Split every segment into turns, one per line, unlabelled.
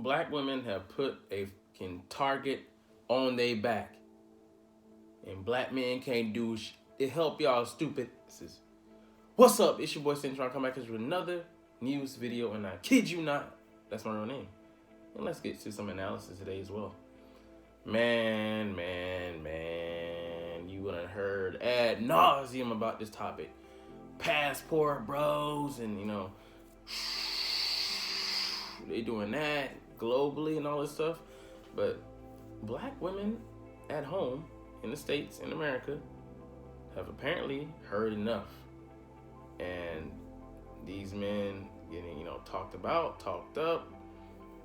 black women have put a fucking target on their back. And black men can't do shit to help y'all stupid asses. What's up? It's your boy Sin trying to come back with another news video, and I kid you not, that's my real name. And let's get to some analysis today as well. Man, you would have heard ad nauseum about this topic. Passport bros, and they doing that globally and all this stuff. But black women at home in the States, in America, have apparently heard enough. And these men getting, talked about, talked up,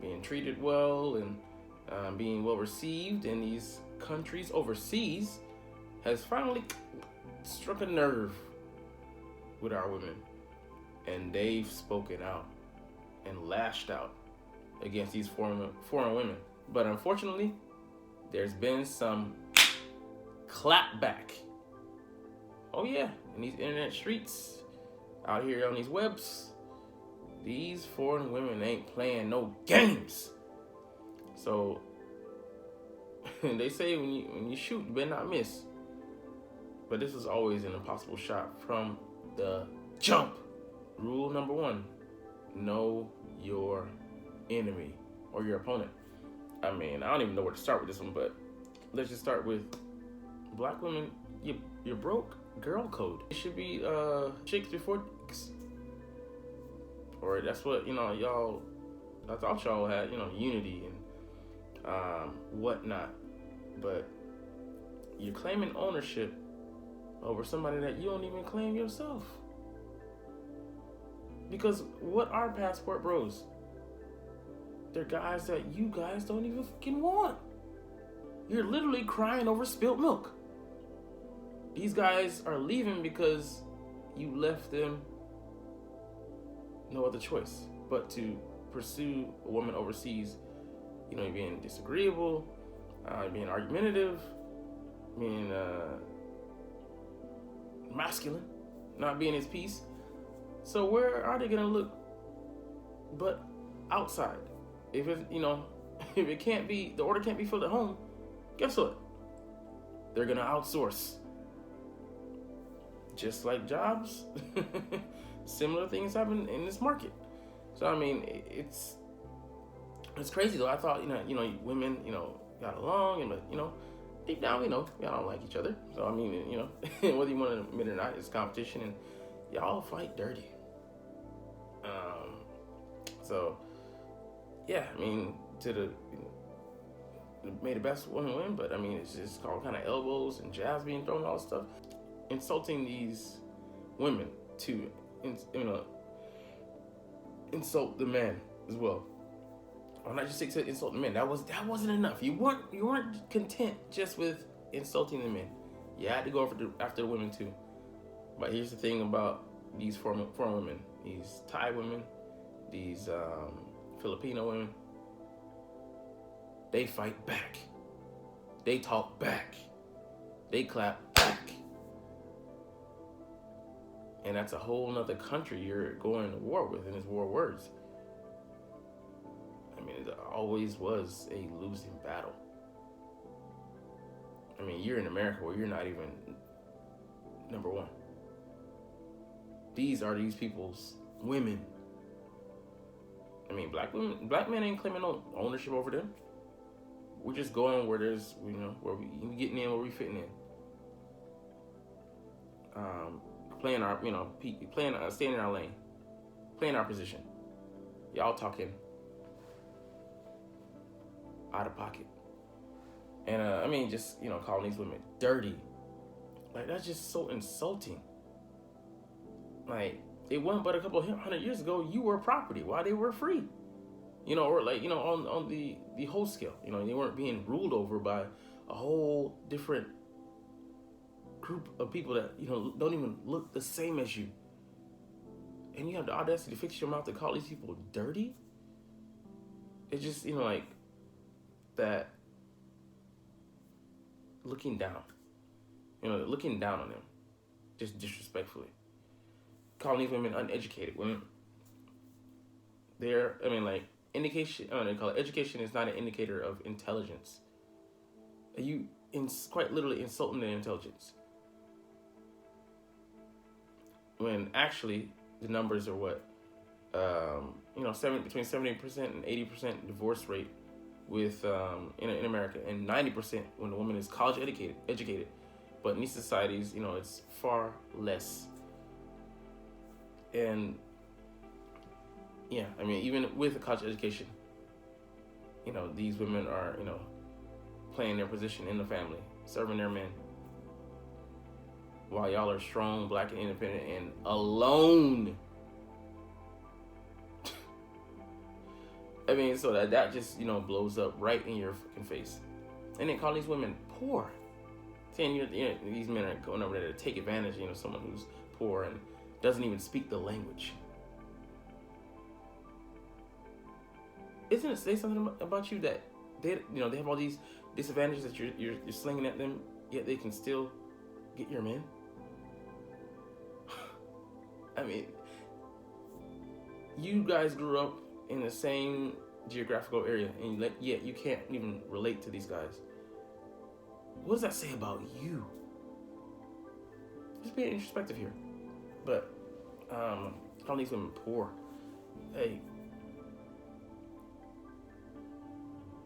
being treated well, and being well received in these countries overseas has finally struck a nerve with our women. And they've spoken out and lashed out against these foreign women. But unfortunately, there's been some clapback. Oh yeah, in these internet streets, out here on these webs, these foreign women ain't playing no games. So they say when you shoot, you better not miss. But this is always an impossible shot from the jump. Rule number 1, know your enemy or your opponent. I mean, I don't even know where to start with this one, but let's just start with black women. You broke girl code. It should be chicks before dicks. Or that's what y'all. I thought y'all had unity and whatnot, but you're claiming ownership over somebody that you don't even claim yourself. Because what are passport bros? They're guys that you guys don't even fucking want. You're literally crying over spilt milk. These guys are leaving because you left them no other choice but to pursue a woman overseas. Being disagreeable, being argumentative, being masculine, not being his piece. So where are they gonna look but outside? If it if it can't be, the order can't be filled at home, guess what? They're gonna outsource. Just like jobs, similar things happen in this market. So I mean, it's crazy though. I thought women got along, and deep down y'all don't like each other. So I mean whether you want to admit it or not, it's competition, and y'all fight dirty. So yeah, I mean to the may the best woman win, but I mean it's just all kind of elbows and jabs being thrown, all stuff, insulting these women to insult the men as well. Or not just to insult the men. That wasn't enough. You weren't content just with insulting the men. You had to go after the women too. But here's the thing about these foreign women, these Thai women, these Filipino women. They fight back. They talk back. They clap back. And that's a whole nother country you're going to war with, and it's war words. I mean, it always was a losing battle. I mean, you're in America where you're not even number one. These are these people's women. I mean, black men ain't claiming no ownership over them. We're just going where there's, where we getting in, where we fitting in. Playing our, staying in our lane, playing our position. Y'all talking out of pocket. And just calling these women dirty. Like, that's just so insulting. Like, it wasn't but a couple of 100 years ago you were property while they were free. Or like, on the whole scale. They weren't being ruled over by a whole different group of people that don't even look the same as you, and you have the audacity to fix your mouth to call these people dirty. It's just like that, looking down on them, just disrespectfully, calling these women uneducated women. They're indication. They call it education is not an indicator of intelligence. You quite literally insulting their intelligence. When actually the numbers are what, between 70% and 80% divorce rate with in America, and 90% when the woman is college educated. But in these societies, it's far less. And yeah, I mean, even with a college education, these women are, playing their position in the family, serving their men, while y'all are strong, black, and independent, and alone. I mean, so that just, blows up right in your fucking face. And then call these women poor. Saying these men are going over there to take advantage of, someone who's poor and doesn't even speak the language. Isn't it say something about you that they have all these disadvantages that you're slinging at them, yet they can still get your men? I mean, you guys grew up in the same geographical area, and yet you can't even relate to these guys. What does that say about you? Just being introspective here. But calling these women poor. Hey,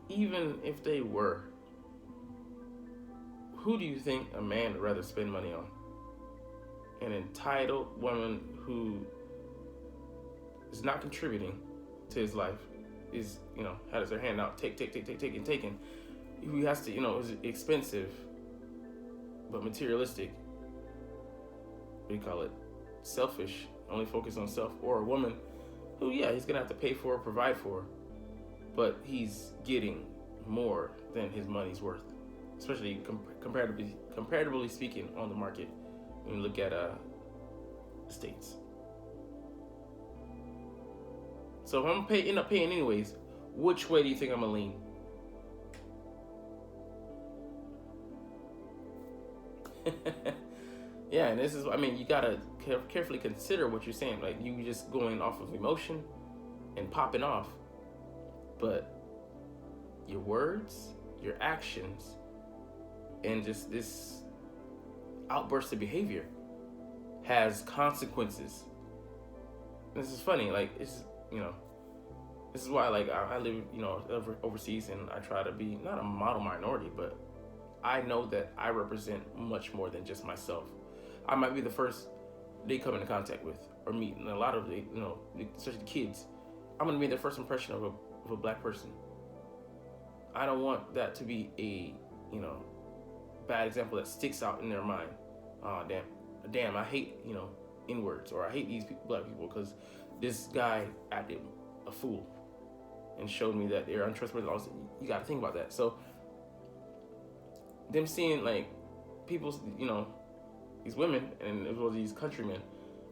even if they were, who do you think a man would rather spend money on? An entitled woman who is not contributing to his life, is, has her hand out, taking, who has to, is expensive, but materialistic. What do you call it? Selfish, only focused on self. Or a woman who, he's gonna have to pay for, provide for, but he's getting more than his money's worth, especially comparatively speaking on the market. When you look at the States. So if I'm end up paying anyways, which way do you think I'm gonna lean? Yeah, and this is, you gotta carefully consider what you're saying. Like, you just going off of emotion and popping off, but your words, your actions, and just this outburst of behavior has consequences. And this is funny, like, it's, this is why, like, I live, overseas, and I try to be not a model minority, but I know that I represent much more than just myself. I might be the first they come into contact with or meet, and a lot of the, especially the kids, I'm gonna be their first impression of a black person. I don't want that to be a, bad example that sticks out in their mind. Oh, damn, I hate, N-words, or I hate these black people because this guy acted a fool and showed me that they're untrustworthy. You got to think about that. So them seeing, like, people's, these women and as well as these countrymen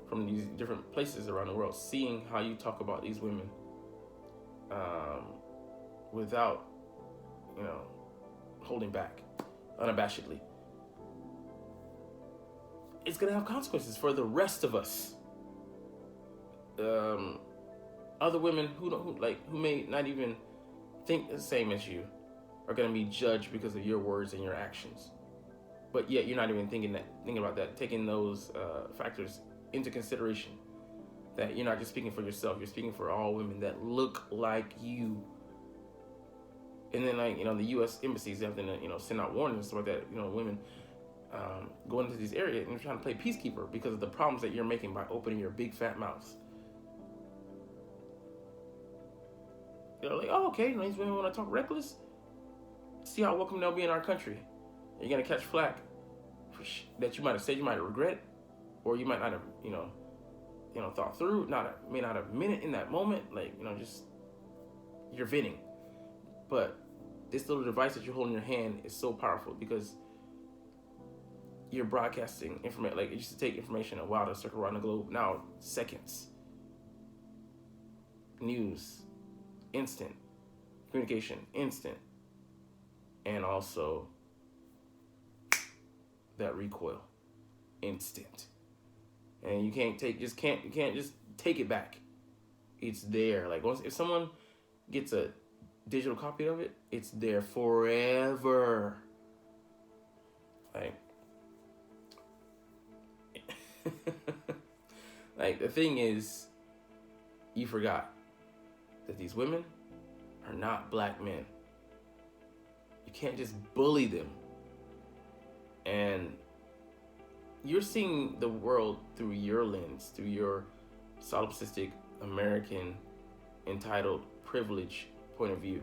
from these different places around the world, seeing how you talk about these women without, holding back, unabashedly, it's gonna have consequences for the rest of us. Other women who may not even think the same as you are gonna be judged because of your words and your actions. But yet you're not even thinking about that, taking those factors into consideration. That you're not just speaking for yourself, you're speaking for all women that look like you. And then, like, the U.S. embassies have to, send out warnings so that, women go into these areas and you're trying to play peacekeeper because of the problems that you're making by opening your big fat mouths. They're like, oh, okay, these women want to talk reckless. See how welcome they'll be in our country. You're gonna catch flack for that you might have said, you might have regret, or you might not have, thought through. May not have meant it in that moment. Like, just you're venting. But this little device that you hold in your hand is so powerful because you're broadcasting information. Like, it used to take information a while to circle around the globe. Now, seconds. News, instant. Communication, instant. And also that recoil, instant. And you can't just take it back. It's there. Like, if someone gets a digital copy of it, it's there forever. Like, like the thing is, you forgot that these women are not black men. You can't just bully them. And you're seeing the world through your lens, through your solipsistic American entitled privilege point of view.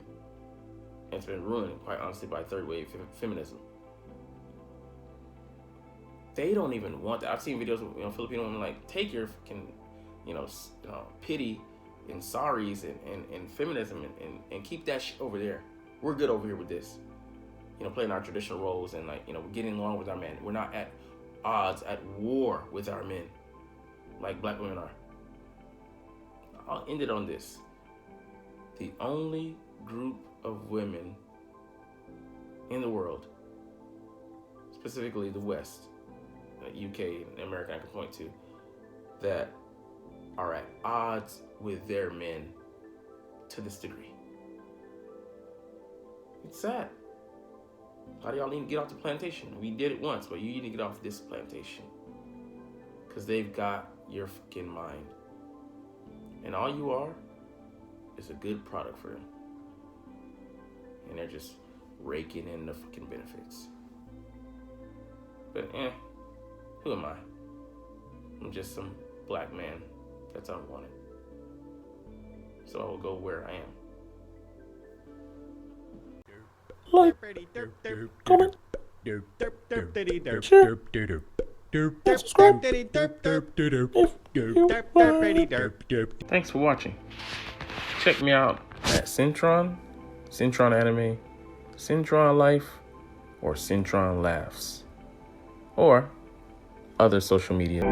And it's been ruined, quite honestly, by third wave feminism. They don't even want that. I've seen videos of Filipino women like, take your fucking, pity and sorries and feminism and keep that shit over there. We're good over here with this. Playing our traditional roles and getting along with our men. We're not at odds, at war with our men like black women are. I'll end it on this. The only group of women in the world, specifically the West, UK and America I can point to, that are at odds with their men to this degree. It's sad. A lot of y'all need to get off the plantation. We did it once, but you need to get off this plantation. Because they've got your fucking mind. And all you are is a good product for them. And they're just raking in the fucking benefits. But who am I? I'm just some black man that's unwanted. So I will go where I am.
Like, comment, share, and subscribe if you like.
Thanks for watching. Check me out at Centron Anime, Centron Life, or Centron Laughs, or other social media.